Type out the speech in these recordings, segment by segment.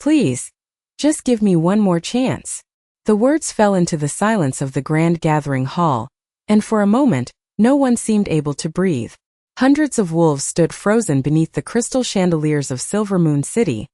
Please. Just give me one more chance. The words fell into the silence of the grand gathering hall, and for a moment, no one seemed able to breathe. Hundreds of wolves stood frozen beneath the crystal chandeliers of Silver Moon City,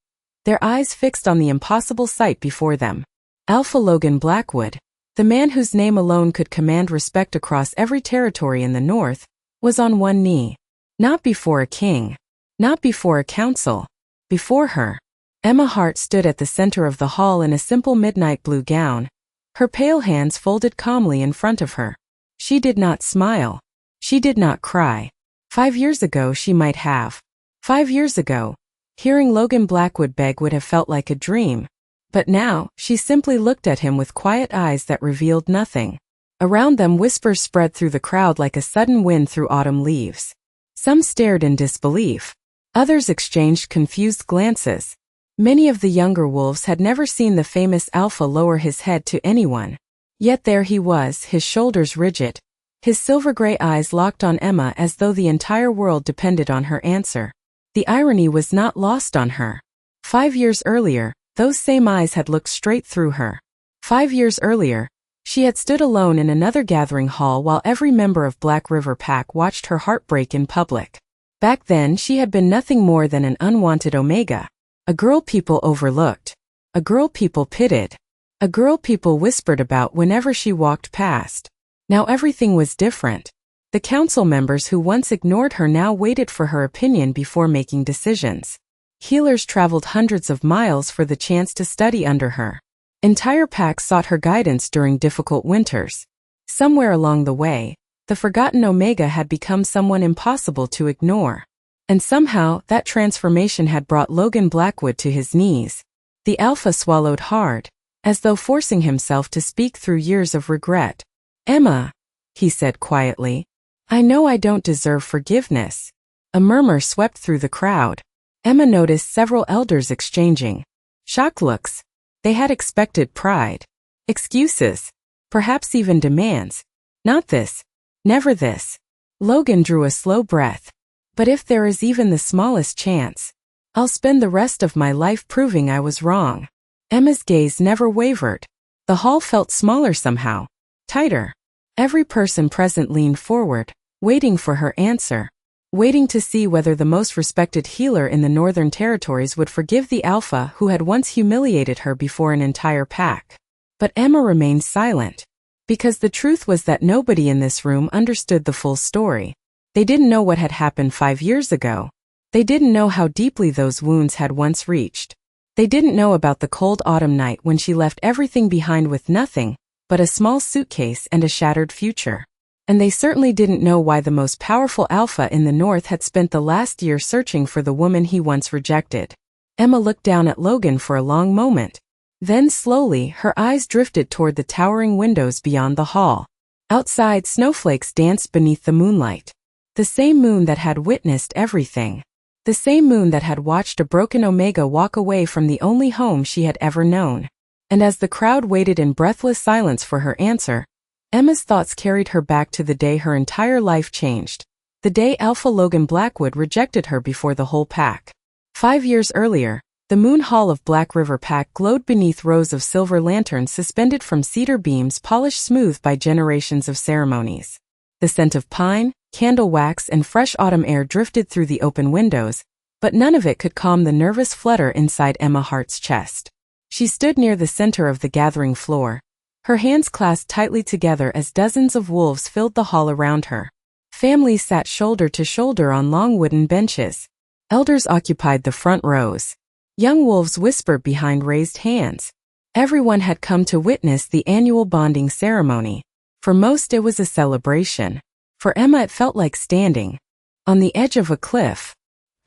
their eyes fixed on the impossible sight before them. Alpha Logan Blackwood, the man whose name alone could command respect across every territory in the north, was on one knee. Not before a king. Not before a council. Before her. Emma Hart stood at the center of the hall in a simple midnight blue gown, her pale hands folded calmly in front of her. She did not smile. She did not cry. 5 years ago she might have. 5 years ago, hearing Logan Blackwood beg would have felt like a dream. But now, she simply looked at him with quiet eyes that revealed nothing. Around them whispers spread through the crowd like a sudden wind through autumn leaves. Some stared in disbelief. Others exchanged confused glances. Many of the younger wolves had never seen the famous Alpha lower his head to anyone. Yet there he was, his shoulders rigid, his silver-gray eyes locked on Emma as though the entire world depended on her answer. The irony was not lost on her. 5 years earlier, those same eyes had looked straight through her. 5 years earlier, she had stood alone in another gathering hall while every member of Black River Pack watched her heartbreak in public. Back then she had been nothing more than an unwanted Omega. A girl people overlooked. A girl people pitied. A girl people whispered about whenever she walked past. Now everything was different. The council members who once ignored her now waited for her opinion before making decisions. Healers traveled hundreds of miles for the chance to study under her. Entire packs sought her guidance during difficult winters. Somewhere along the way, the forgotten Omega had become someone impossible to ignore. And somehow, that transformation had brought Logan Blackwood to his knees. The Alpha swallowed hard, as though forcing himself to speak through years of regret. "Emma," he said quietly, "I know I don't deserve forgiveness." A murmur swept through the crowd. Emma noticed several elders exchanging shocked looks. They had expected pride, excuses, perhaps even demands. Not this. Never this. Logan drew a slow breath. "But if there is even the smallest chance, I'll spend the rest of my life proving I was wrong." Emma's gaze never wavered. The hall felt smaller somehow, tighter. Every person present leaned forward, waiting for her answer, waiting to see whether the most respected healer in the Northern Territories would forgive the Alpha who had once humiliated her before an entire pack. But Emma remained silent, because the truth was that nobody in this room understood the full story. They didn't know what had happened 5 years ago. They didn't know how deeply those wounds had once reached. They didn't know about the cold autumn night when she left everything behind with nothing but a small suitcase and a shattered future. And they certainly didn't know why the most powerful Alpha in the North had spent the last year searching for the woman he once rejected. Emma looked down at Logan for a long moment. Then slowly, her eyes drifted toward the towering windows beyond the hall. Outside, snowflakes danced beneath the moonlight. The same moon that had witnessed everything. The same moon that had watched a broken Omega walk away from the only home she had ever known. And as the crowd waited in breathless silence for her answer, Emma's thoughts carried her back to the day her entire life changed. The day Alpha Logan Blackwood rejected her before the whole pack. 5 years earlier, the Moon Hall of Black River Pack glowed beneath rows of silver lanterns suspended from cedar beams polished smooth by generations of ceremonies. The scent of pine, candle wax and fresh autumn air drifted through the open windows, but none of it could calm the nervous flutter inside Emma Hart's chest. She stood near the center of the gathering floor, her hands clasped tightly together as dozens of wolves filled the hall around her. Families sat shoulder to shoulder on long wooden benches. Elders occupied the front rows. Young wolves whispered behind raised hands. Everyone had come to witness the annual bonding ceremony. For most it was a celebration. For Emma it felt like standing on the edge of a cliff.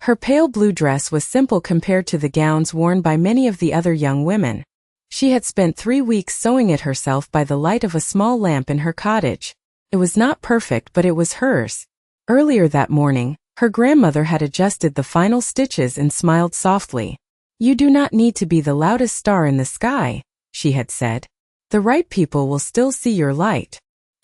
Her pale blue dress was simple compared to the gowns worn by many of the other young women. She had spent 3 weeks sewing it herself by the light of a small lamp in her cottage. It was not perfect, but it was hers. Earlier that morning, her grandmother had adjusted the final stitches and smiled softly. "You do not need to be the loudest star in the sky," she had said. "The right people will still see your light."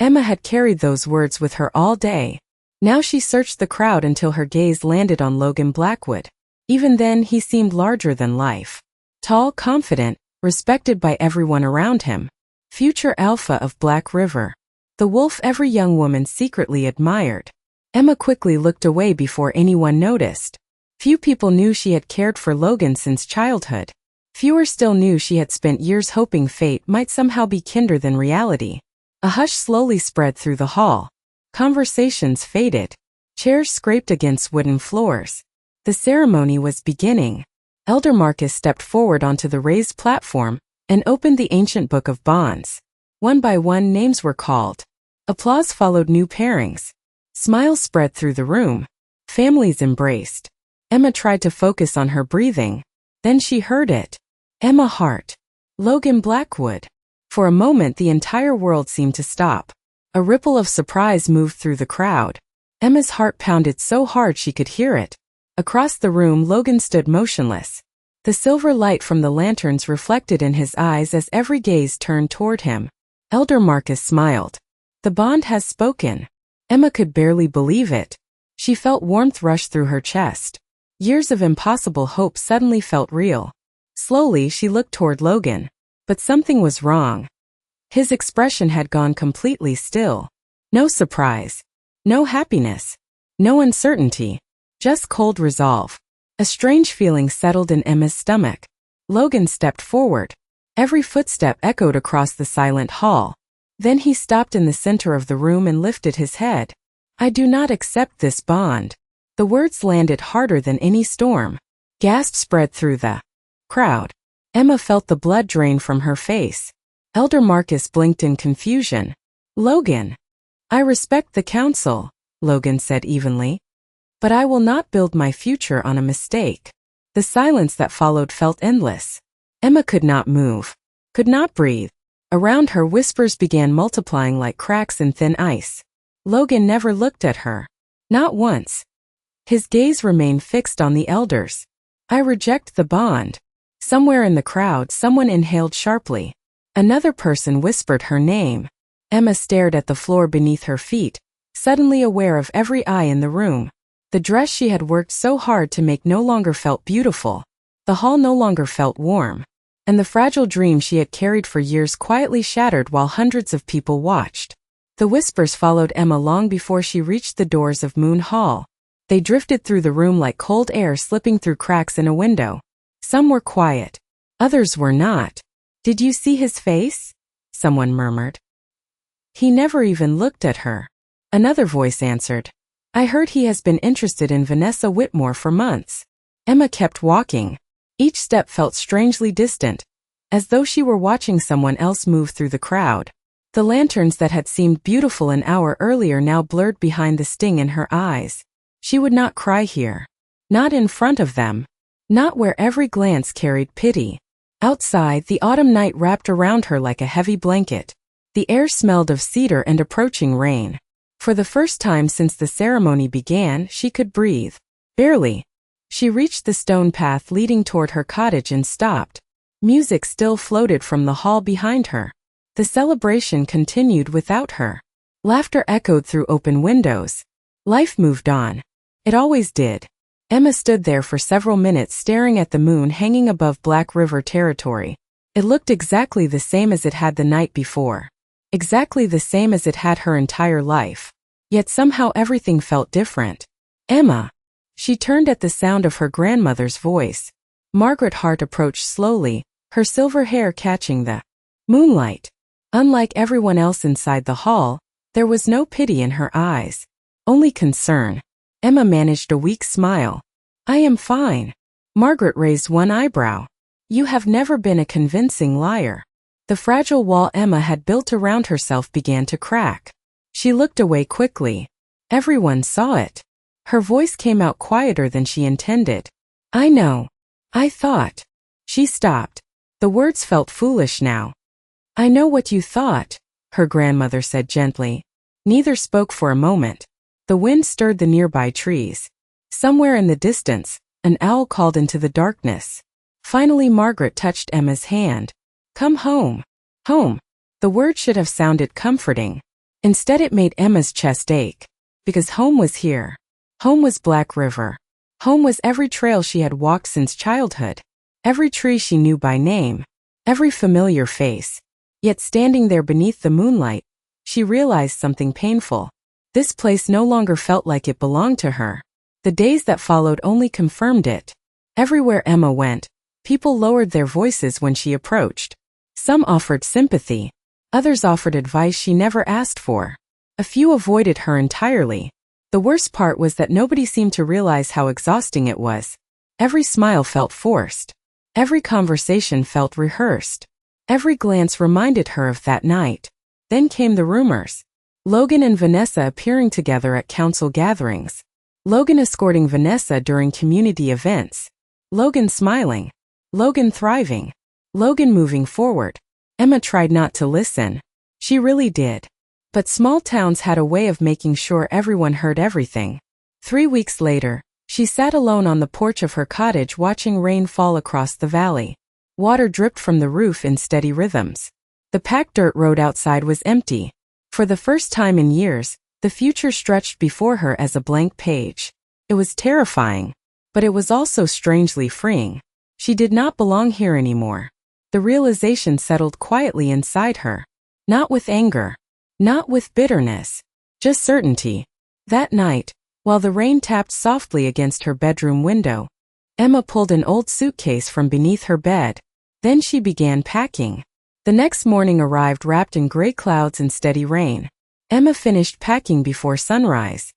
Emma had carried those words with her all day. Now she searched the crowd until her gaze landed on Logan Blackwood. Even then he seemed larger than life. Tall, confident, respected by everyone around him. Future alpha of Black River. The wolf every young woman secretly admired. Emma quickly looked away before anyone noticed. Few people knew she had cared for Logan since childhood. Fewer still knew she had spent years hoping fate might somehow be kinder than reality. A hush slowly spread through the hall. Conversations faded. Chairs scraped against wooden floors. The ceremony was beginning. Elder Marcus stepped forward onto the raised platform and opened the ancient book of bonds. One by one, names were called. Applause followed new pairings. Smiles spread through the room. Families embraced. Emma tried to focus on her breathing. Then she heard it. Emma Hart. Logan Blackwood. For a moment the entire world seemed to stop. A ripple of surprise moved through the crowd. Emma's heart pounded so hard she could hear it. Across the room Logan stood motionless. The silver light from the lanterns reflected in his eyes as every gaze turned toward him. Elder Marcus smiled. The bond has spoken. Emma could barely believe it. She felt warmth rush through her chest. Years of impossible hope suddenly felt real. Slowly she looked toward Logan. But something was wrong. His expression had gone completely still. No surprise. No happiness. No uncertainty. Just cold resolve. A strange feeling settled in Emma's stomach. Logan stepped forward. Every footstep echoed across the silent hall. Then he stopped in the center of the room and lifted his head. I do not accept this bond. The words landed harder than any storm. Gasps spread through the crowd. Emma felt the blood drain from her face. Elder Marcus blinked in confusion. Logan. I respect the council, Logan said evenly. But I will not build my future on a mistake. The silence that followed felt endless. Emma could not move. Could not breathe. Around her whispers began multiplying like cracks in thin ice. Logan never looked at her. Not once. His gaze remained fixed on the elders. I reject the bond. Somewhere in the crowd someone inhaled sharply. Another person whispered her name. Emma stared at the floor beneath her feet, suddenly aware of every eye in the room. The dress she had worked so hard to make no longer felt beautiful. The hall no longer felt warm. And the fragile dream she had carried for years quietly shattered while hundreds of people watched. The whispers followed Emma long before she reached the doors of Moon Hall. They drifted through the room like cold air slipping through cracks in a window. Some were quiet. Others were not. Did you see his face? Someone murmured. He never even looked at her. Another voice answered. I heard he has been interested in Vanessa Whitmore for months. Emma kept walking. Each step felt strangely distant, as though she were watching someone else move through the crowd. The lanterns that had seemed beautiful an hour earlier now blurred behind the sting in her eyes. She would not cry here. Not in front of them. Not where every glance carried pity. Outside, the autumn night wrapped around her like a heavy blanket. The air smelled of cedar and approaching rain. For the first time since the ceremony began, she could breathe. Barely. She reached the stone path leading toward her cottage and stopped. Music still floated from the hall behind her. The celebration continued without her. Laughter echoed through open windows. Life moved on. It always did. Emma stood there for several minutes staring at the moon hanging above Black River territory. It looked exactly the same as it had the night before. Exactly the same as it had her entire life. Yet somehow everything felt different. Emma. She turned at the sound of her grandmother's voice. Margaret Hart approached slowly, her silver hair catching the moonlight. Unlike everyone else inside the hall, there was no pity in her eyes. Only concern. Emma managed a weak smile. I am fine. Margaret raised one eyebrow. You have never been a convincing liar. The fragile wall Emma had built around herself began to crack. She looked away quickly. Everyone saw it. Her voice came out quieter than she intended. I know. I thought. She stopped. The words felt foolish now. I know what you thought, her grandmother said gently. Neither spoke for a moment. The wind stirred the nearby trees. Somewhere in the distance, an owl called into the darkness. Finally Margaret touched Emma's hand. Come home. Home. The word should have sounded comforting. Instead it made Emma's chest ache. Because home was here. Home was Black River. Home was every trail she had walked since childhood. every tree she knew by name, every familiar face. Yet standing there beneath the moonlight, she realized something painful. This place no longer felt like it belonged to her. The days that followed only confirmed it. Everywhere Emma went, people lowered their voices when she approached. Some offered sympathy. Others offered advice she never asked for. A few avoided her entirely. The worst part was that nobody seemed to realize how exhausting it was. Every smile felt forced. Every conversation felt rehearsed. Every glance reminded her of that night. Then came the rumors. Logan and Vanessa appearing together at council gatherings. Logan escorting Vanessa during community events. Logan smiling. Logan thriving. Logan moving forward. Emma tried not to listen. She really did. But small towns had a way of making sure everyone heard everything. 3 weeks later, she sat alone on the porch of her cottage watching rain fall across the valley. Water dripped from the roof in steady rhythms. The packed dirt road outside was empty. For the first time in years, the future stretched before her as a blank page. It was terrifying, but it was also strangely freeing. She did not belong here anymore. The realization settled quietly inside her. Not with anger. Not with bitterness. Just certainty. That night, while the rain tapped softly against her bedroom window, Emma pulled an old suitcase from beneath her bed. Then she began packing. The next morning arrived wrapped in gray clouds and steady rain. Emma finished packing before sunrise.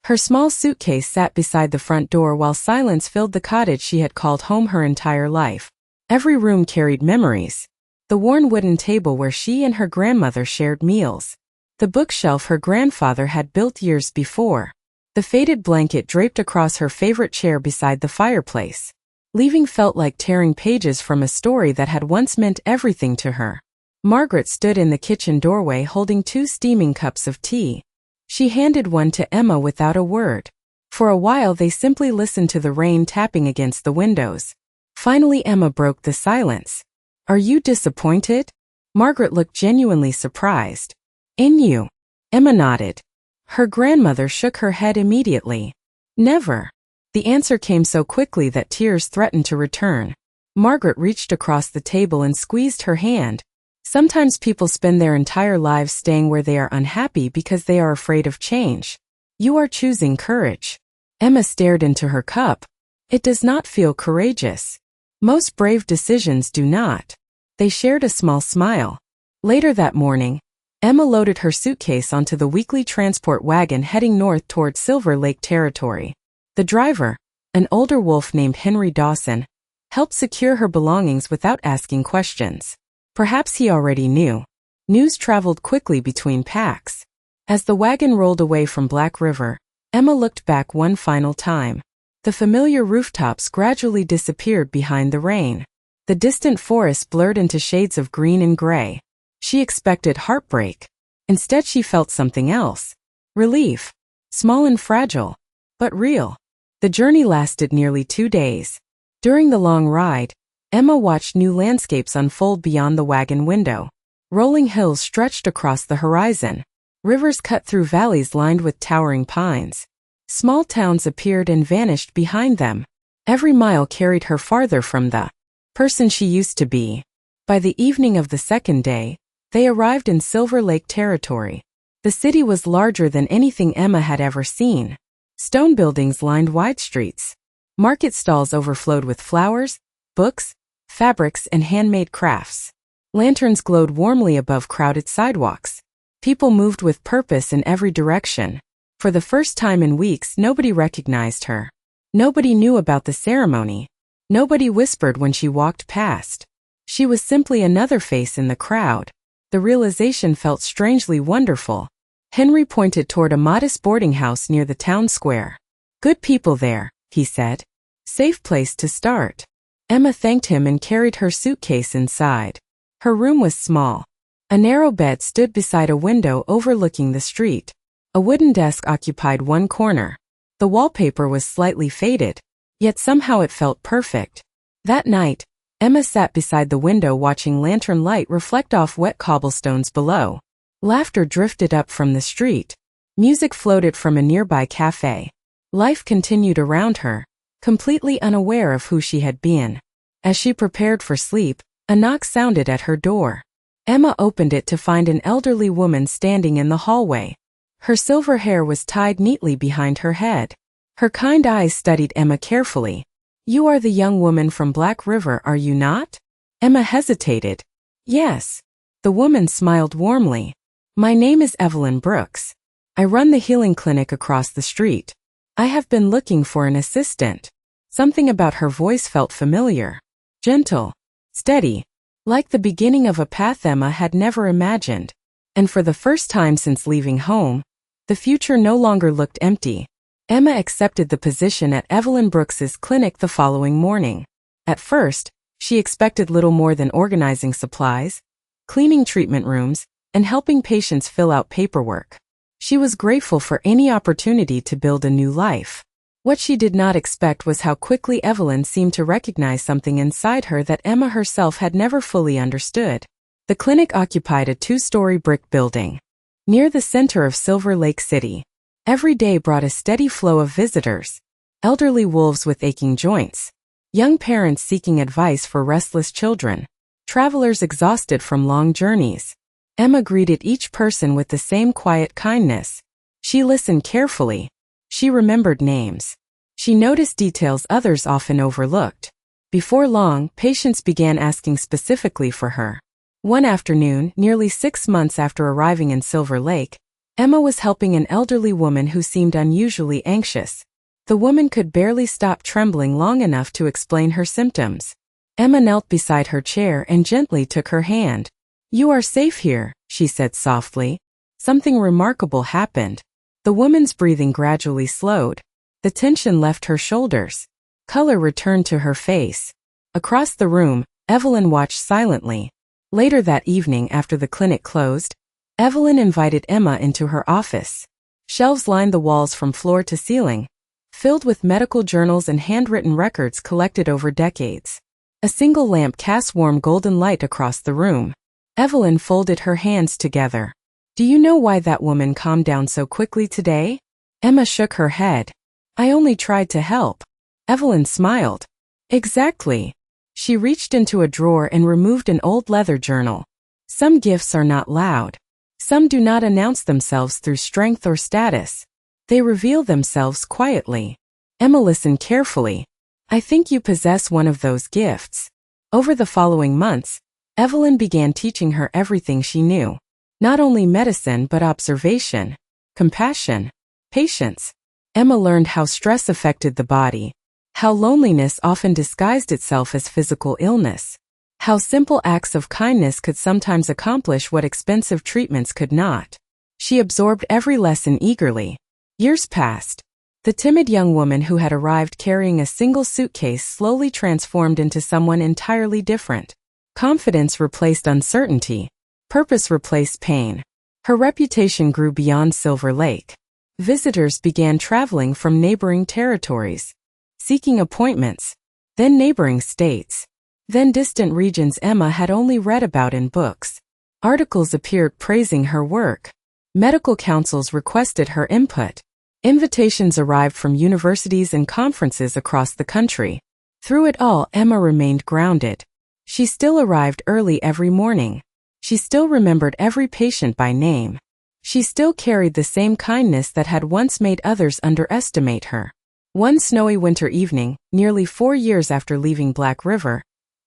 Her small suitcase sat beside the front door while silence filled the cottage she had called home her entire life. Every room carried memories. The worn wooden table where she and her grandmother shared meals. The bookshelf her grandfather had built years before. The faded blanket draped across her favorite chair beside the fireplace. Leaving felt like tearing pages from a story that had once meant everything to her. Margaret stood in the kitchen doorway holding 2 steaming cups of tea. She handed one to Emma without a word. For a while they simply listened to the rain tapping against the windows. Finally Emma broke the silence. "Are you disappointed?" Margaret looked genuinely surprised. "In you?" Emma nodded. Her grandmother shook her head immediately. "Never." The answer came so quickly that tears threatened to return. Margaret reached across the table and squeezed her hand. "Sometimes people spend their entire lives staying where they are unhappy because they are afraid of change. You are choosing courage." Emma stared into her cup. "It does not feel courageous. Most brave decisions do not." They shared a small smile. Later that morning, Emma loaded her suitcase onto the weekly transport wagon heading north toward Silver Lake territory. The driver, an older wolf named Henry Dawson, helped secure her belongings without asking questions. Perhaps he already knew. News traveled quickly between packs. As the wagon rolled away from Black River, Emma looked back one final time. The familiar rooftops gradually disappeared behind the rain. The distant forest blurred into shades of green and gray. She expected heartbreak. Instead she felt something else. Relief. Small and fragile, but real. The journey lasted nearly 2 days. During the long ride, Emma watched new landscapes unfold beyond the wagon window. Rolling hills stretched across the horizon. Rivers cut through valleys lined with towering pines. Small towns appeared and vanished behind them. Every mile carried her farther from the person she used to be. By the evening of the second day, they arrived in Silver Lake territory. The city was larger than anything Emma had ever seen. Stone buildings lined wide streets. Market stalls overflowed with flowers, books, fabrics, and handmade crafts. Lanterns glowed warmly above crowded sidewalks. People moved with purpose in every direction. For the first time in weeks, nobody recognized her. Nobody knew about the ceremony. Nobody whispered when she walked past. She was simply another face in the crowd. The realization felt strangely wonderful. Henry pointed toward a modest boarding house near the town square. "Good people there," he said. "Safe place to start." Emma thanked him and carried her suitcase inside. Her room was small. A narrow bed stood beside a window overlooking the street. A wooden desk occupied one corner. The wallpaper was slightly faded, yet somehow it felt perfect. That night, Emma sat beside the window watching lantern light reflect off wet cobblestones below. Laughter drifted up from the street. Music floated from a nearby cafe. Life continued around her, completely unaware of who she had been. As she prepared for sleep, a knock sounded at her door. Emma opened it to find an elderly woman standing in the hallway. Her silver hair was tied neatly behind her head. Her kind eyes studied Emma carefully. "You are the young woman from Black River, are you not?" Emma hesitated. "Yes." The woman smiled warmly. "My name is Evelyn Brooks. I run the healing clinic across the street. I have been looking for an assistant." Something about her voice felt familiar. Gentle. Steady. Like the beginning of a path Emma had never imagined. And for the first time since leaving home, the future no longer looked empty. Emma accepted the position at Evelyn Brooks's clinic the following morning. At first, she expected little more than organizing supplies, cleaning treatment rooms, and helping patients fill out paperwork. She was grateful for any opportunity to build a new life. What she did not expect was how quickly Evelyn seemed to recognize something inside her that Emma herself had never fully understood. The clinic occupied a 2-story brick building near the center of Silver Lake City. Every day brought a steady flow of visitors: elderly wolves with aching joints, young parents seeking advice for restless children, travelers exhausted from long journeys. Emma greeted each person with the same quiet kindness. She listened carefully. She remembered names. She noticed details others often overlooked. Before long, patients began asking specifically for her. One afternoon, nearly 6 months after arriving in Silver Lake, Emma was helping an elderly woman who seemed unusually anxious. The woman could barely stop trembling long enough to explain her symptoms. Emma knelt beside her chair and gently took her hand. "You are safe here," she said softly. Something remarkable happened. The woman's breathing gradually slowed. The tension left her shoulders. Color returned to her face. Across the room, Evelyn watched silently. Later that evening, after the clinic closed, Evelyn invited Emma into her office. Shelves lined the walls from floor to ceiling, filled with medical journals and handwritten records collected over decades. A single lamp cast warm golden light across the room. Evelyn folded her hands together. "Do you know why that woman calmed down so quickly today?" Emma shook her head. "I only tried to help." Evelyn smiled. "Exactly." She reached into a drawer and removed an old leather journal. "Some gifts are not loud. Some do not announce themselves through strength or status. They reveal themselves quietly." Emma listened carefully. "I think you possess one of those gifts." Over the following months, Evelyn began teaching her everything she knew. Not only medicine but observation, compassion, patience. Emma learned how stress affected the body, how loneliness often disguised itself as physical illness, how simple acts of kindness could sometimes accomplish what expensive treatments could not. She absorbed every lesson eagerly. Years passed. The timid young woman who had arrived carrying a single suitcase slowly transformed into someone entirely different. Confidence replaced uncertainty. Purpose replaced pain. Her reputation grew beyond Silver Lake. Visitors began traveling from neighboring territories, seeking appointments, then neighboring states, then distant regions Emma had only read about in books. Articles appeared praising her work. Medical councils requested her input. Invitations arrived from universities and conferences across the country. Through it all, Emma remained grounded. She still arrived early every morning. She still remembered every patient by name. She still carried the same kindness that had once made others underestimate her. One snowy winter evening, nearly 4 years after leaving Black River,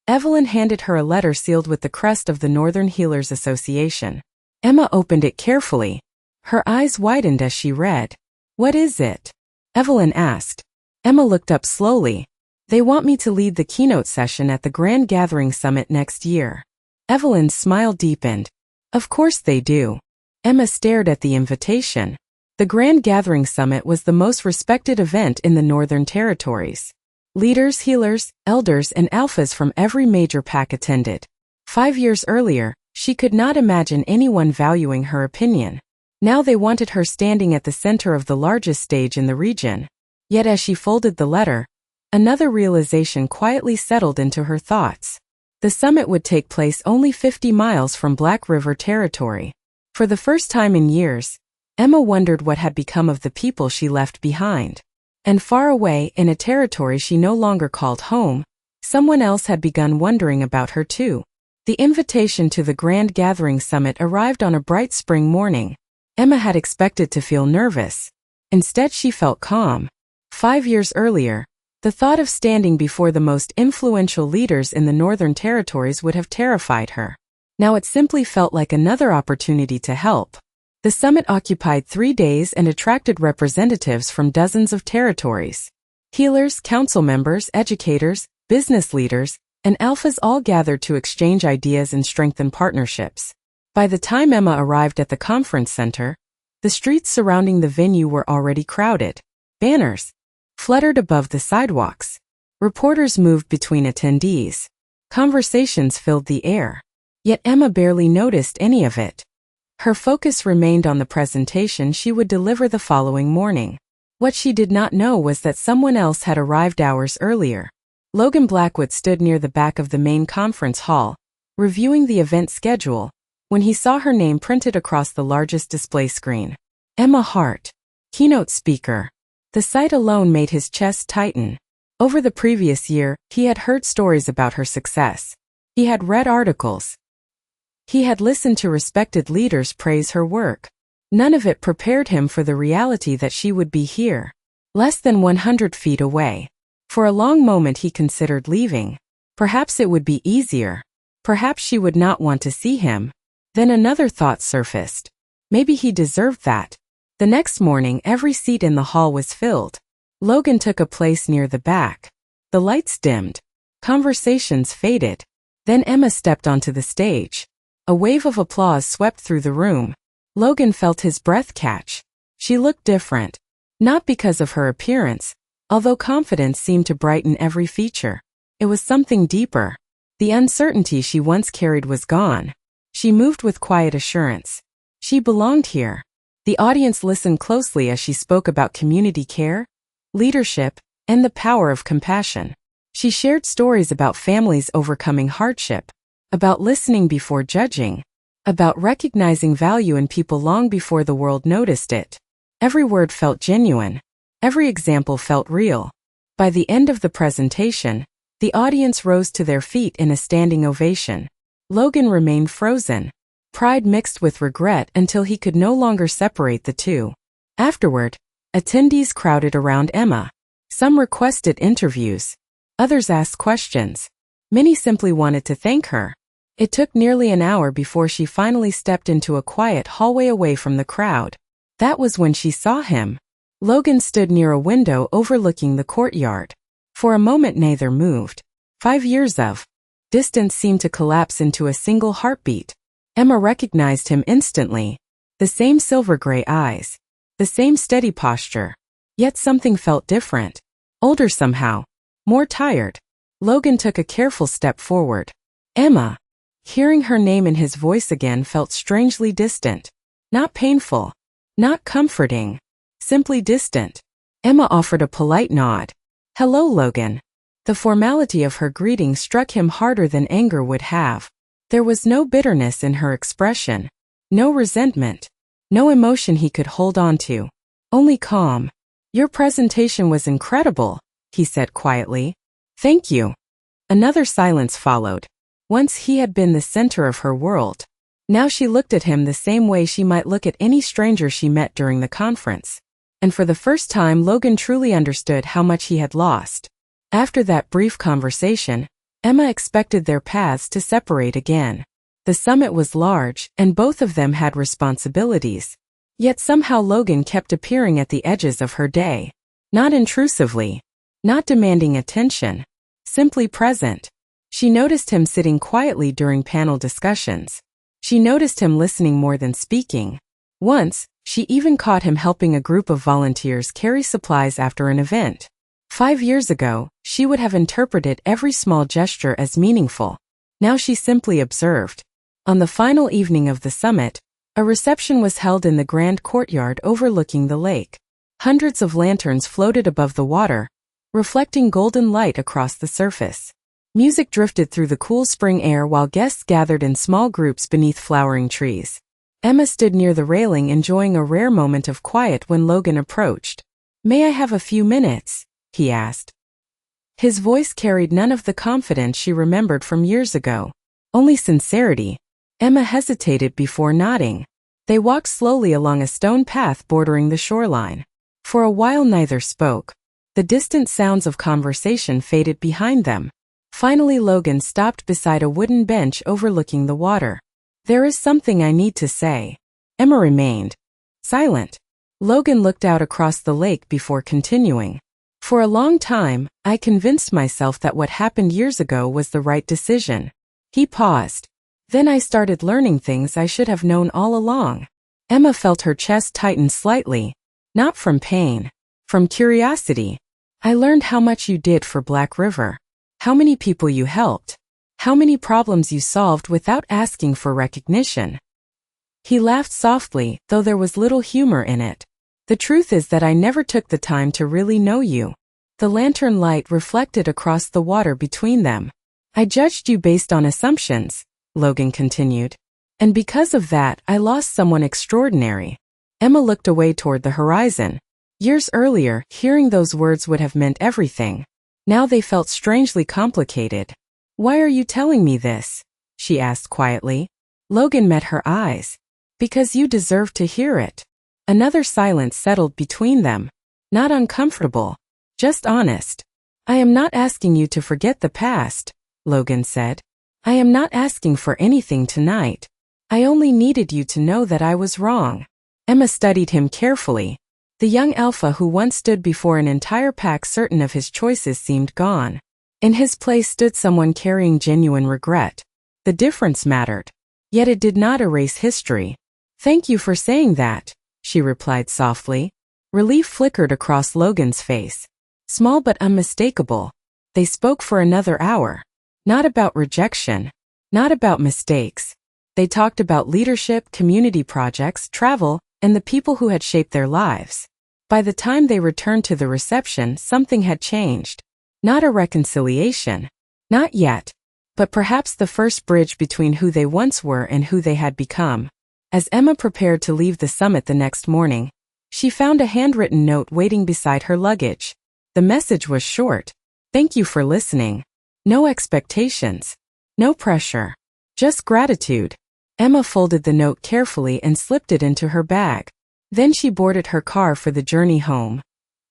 Evelyn handed her a letter sealed with the crest of the Northern Healers Association. Emma opened it carefully. Her eyes widened as she read. "What is it?" Evelyn asked. Emma looked up slowly. "They want me to lead the keynote session at the Grand Gathering Summit next year." Evelyn's smile deepened. "Of course they do." Emma stared at the invitation. The Grand Gathering Summit was the most respected event in the Northern Territories. Leaders, healers, elders, and alphas from every major pack attended. 5 years earlier, she could not imagine anyone valuing her opinion. Now they wanted her standing at the center of the largest stage in the region. Yet as she folded the letter, another realization quietly settled into her thoughts. The summit would take place only 50 miles from Black River territory. For the first time in years, Emma wondered what had become of the people she left behind. And far away, in a territory she no longer called home, Someone else had begun wondering about her too. The invitation to the Grand Gathering Summit arrived on a bright spring morning. Emma had expected to feel nervous. Instead, she felt calm. 5 years earlier, the thought of standing before the most influential leaders in the Northern Territories would have terrified her. Now it simply felt like another opportunity to help. The summit occupied 3 days and attracted representatives from dozens of territories. Healers, council members, educators, business leaders, and alphas all gathered to exchange ideas and strengthen partnerships. By the time Emma arrived at the conference center, the streets surrounding the venue were already crowded. Banners fluttered above the sidewalks. Reporters moved between attendees. Conversations filled the air. Yet Emma barely noticed any of it. Her focus remained on the presentation she would deliver the following morning. What she did not know was that someone else had arrived hours earlier. Logan Blackwood stood near the back of the main conference hall, reviewing the event schedule, when he saw her name printed across the largest display screen. Emma Hart, keynote speaker. The sight alone made his chest tighten. Over the previous year, he had heard stories about her success. He had read articles. He had listened to respected leaders praise her work. None of it prepared him for the reality that she would be here, less than 100 feet away. For a long moment he considered leaving. Perhaps it would be easier. Perhaps she would not want to see him. Then another thought surfaced. Maybe he deserved that. The next morning every seat in the hall was filled. Logan took a place near the back. The lights dimmed. Conversations faded. Then Emma stepped onto the stage. A wave of applause swept through the room. Logan felt his breath catch. She looked different. Not because of her appearance, although confidence seemed to brighten every feature. It was something deeper. The uncertainty she once carried was gone. She moved with quiet assurance. She belonged here. The audience listened closely as she spoke about community care, leadership, and the power of compassion. She shared stories about families overcoming hardship, about listening before judging, about recognizing value in people long before the world noticed it. Every word felt genuine. Every example felt real. By the end of the presentation, the audience rose to their feet in a standing ovation. Logan remained frozen, pride mixed with regret until he could no longer separate the two. Afterward, attendees crowded around Emma. Some requested interviews. Others asked questions. Many simply wanted to thank her. It took nearly an hour before she finally stepped into a quiet hallway away from the crowd. That was when she saw him. Logan stood near a window overlooking the courtyard. For a moment neither moved. 5 years of distance seemed to collapse into a single heartbeat. Emma recognized him instantly. The same silver-gray eyes. The same steady posture. Yet something felt different. Older somehow. More tired. Logan took a careful step forward. Emma. Hearing her name in his voice again felt strangely distant. Not painful. Not comforting. Simply distant. Emma offered a polite nod. Hello, Logan. The formality of her greeting struck him harder than anger would have. There was no bitterness in her expression. No resentment. No emotion he could hold on to. Only calm. Your presentation was incredible, he said quietly. Thank you. Another silence followed. Once he had been the center of her world. Now she looked at him the same way she might look at any stranger she met during the conference. And for the first time Logan truly understood how much he had lost. After that brief conversation, Emma expected their paths to separate again. The summit was large, and both of them had responsibilities. Yet somehow Logan kept appearing at the edges of her day. Not intrusively. Not demanding attention. Simply present. She noticed him sitting quietly during panel discussions. She noticed him listening more than speaking. Once, she even caught him helping a group of volunteers carry supplies after an event. 5 years ago, she would have interpreted every small gesture as meaningful. Now she simply observed. On the final evening of the summit, a reception was held in the grand courtyard overlooking the lake. Hundreds of lanterns floated above the water, reflecting golden light across the surface. Music drifted through the cool spring air while guests gathered in small groups beneath flowering trees. Emma stood near the railing enjoying a rare moment of quiet when Logan approached. May I have a few minutes? He asked. His voice carried none of the confidence she remembered from years ago. Only sincerity. Emma hesitated before nodding. They walked slowly along a stone path bordering the shoreline. For a while neither spoke. The distant sounds of conversation faded behind them. Finally Logan stopped beside a wooden bench overlooking the water. "There is something I need to say." Emma remained silent. Logan looked out across the lake before continuing. "For a long time, I convinced myself that what happened years ago was the right decision." He paused. "Then I started learning things I should have known all along." Emma felt her chest tighten slightly. Not from pain. From curiosity. "I learned how much you did for Black River. How many people you helped. How many problems you solved without asking for recognition." He laughed softly, though there was little humor in it. "The truth is that I never took the time to really know you." The lantern light reflected across the water between them. "I judged you based on assumptions," Logan continued. "And because of that, I lost someone extraordinary." Emma looked away toward the horizon. Years earlier, hearing those words would have meant everything. Now they felt strangely complicated. "Why are you telling me this?" she asked quietly. Logan met her eyes. "Because you deserve to hear it." Another silence settled between them. Not uncomfortable. Just honest. "I am not asking you to forget the past," Logan said. "I am not asking for anything tonight. I only needed you to know that I was wrong." Emma studied him carefully. The young alpha who once stood before an entire pack certain of his choices seemed gone. In his place stood someone carrying genuine regret. The difference mattered. Yet it did not erase history. "Thank you for saying that," she replied softly. Relief flickered across Logan's face. Small but unmistakable. They spoke for another hour. Not about rejection. Not about mistakes. They talked about leadership, community projects, travel, and the people who had shaped their lives. By the time they returned to the reception, something had changed. Not a reconciliation. Not yet. But perhaps the first bridge between who they once were and who they had become. As Emma prepared to leave the summit the next morning, she found a handwritten note waiting beside her luggage. The message was short. "Thank you for listening. No expectations. No pressure. Just gratitude." Emma folded the note carefully and slipped it into her bag. Then she boarded her car for the journey home,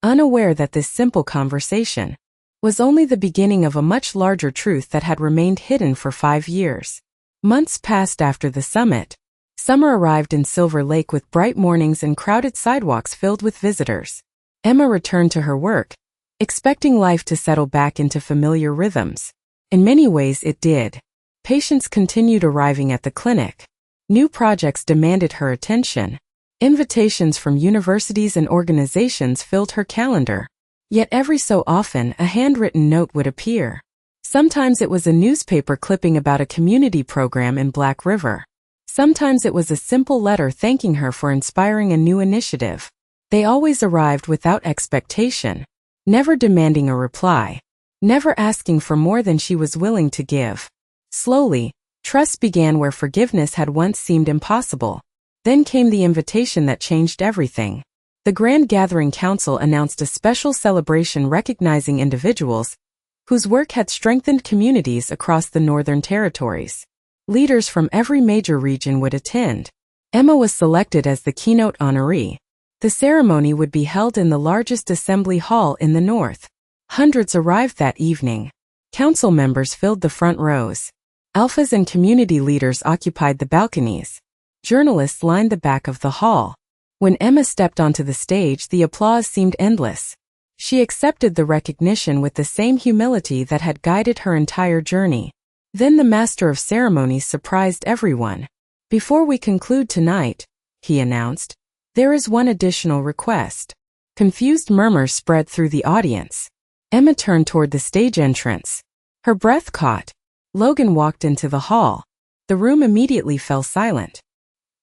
unaware that this simple conversation was only the beginning of a much larger truth that had remained hidden for 5 years. Months passed after the summit. Summer arrived in Silver Lake with bright mornings and crowded sidewalks filled with visitors. Emma returned to her work, expecting life to settle back into familiar rhythms. In many ways it did. Patients continued arriving at the clinic. New projects demanded her attention. Invitations from universities and organizations filled her calendar. Yet every so often a handwritten note would appear. Sometimes it was a newspaper clipping about a community program in Black River. Sometimes it was a simple letter thanking her for inspiring a new initiative. They always arrived without expectation, never demanding a reply, never asking for more than she was willing to give. Slowly, trust began where forgiveness had once seemed impossible. Then came the invitation that changed everything. The Grand Gathering Council announced a special celebration recognizing individuals whose work had strengthened communities across the Northern Territories. Leaders from every major region would attend. Emma was selected as the keynote honoree. The ceremony would be held in the largest assembly hall in the North. Hundreds arrived that evening. Council members filled the front rows. Alphas and community leaders occupied the balconies. Journalists lined the back of the hall. When Emma stepped onto the stage, the applause seemed endless. She accepted the recognition with the same humility that had guided her entire journey. Then the master of ceremonies surprised everyone. "Before we conclude tonight," he announced, "there is one additional request." Confused murmurs spread through the audience. Emma turned toward the stage entrance. Her breath caught. Logan walked into the hall. The room immediately fell silent.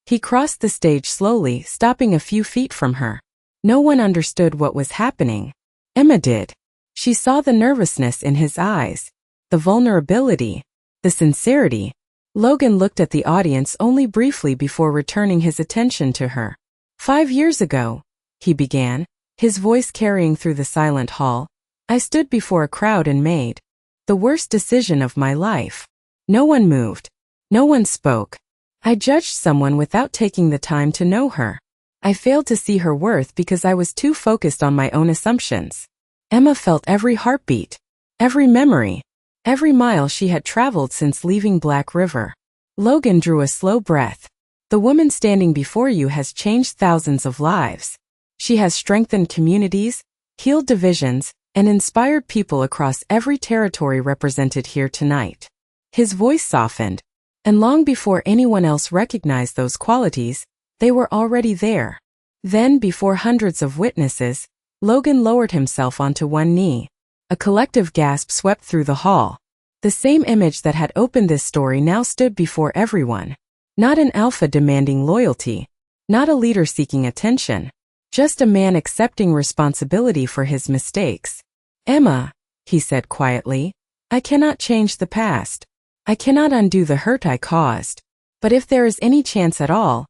He crossed the stage slowly, stopping a few feet from her. No one understood what was happening. Emma did. She saw the nervousness in his eyes, the vulnerability, the sincerity. Logan looked at the audience only briefly before returning his attention to her. 5 years ago, he began, his voice carrying through the silent hall, I stood before a crowd and made the worst decision of my life. No one moved. No one spoke. I judged someone without taking the time to know her. I failed to see her worth because I was too focused on my own assumptions. Emma felt every heartbeat, every memory, every mile she had traveled since leaving Black River. Logan drew a slow breath. The woman standing before you has changed thousands of lives. She has strengthened communities, healed divisions, and inspired people across every territory represented here tonight. His voice softened, and long before anyone else recognized those qualities, they were already there. Then, before hundreds of witnesses, Logan lowered himself onto one knee. A collective gasp swept through the hall. The same image that had opened this story now stood before everyone. Not an alpha demanding loyalty, not a leader seeking attention, just a man accepting responsibility for his mistakes. Emma, he said quietly, I cannot change the past. I cannot undo the hurt I caused. But if there is any chance at all,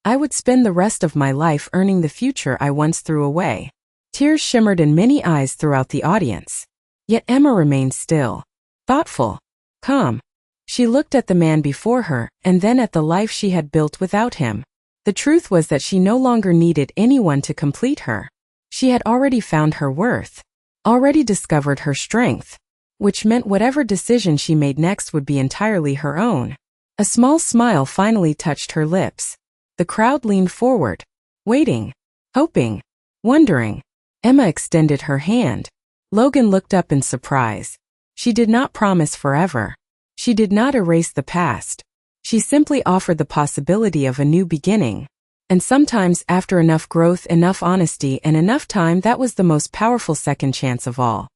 I would spend the rest of my life earning the future I once threw away. Tears shimmered in many eyes throughout the audience. Yet Emma remained still, thoughtful, calm. She looked at the man before her and then at the life she had built without him. The truth was that she no longer needed anyone to complete her. She had already found her worth, already discovered her strength, which meant whatever decision she made next would be entirely her own. A small smile finally touched her lips. The crowd leaned forward, waiting, hoping, wondering. Emma extended her hand. Logan looked up in surprise. She did not promise forever. She did not erase the past. She simply offered the possibility of a new beginning. And sometimes after enough growth, enough honesty, and enough time, that was the most powerful second chance of all.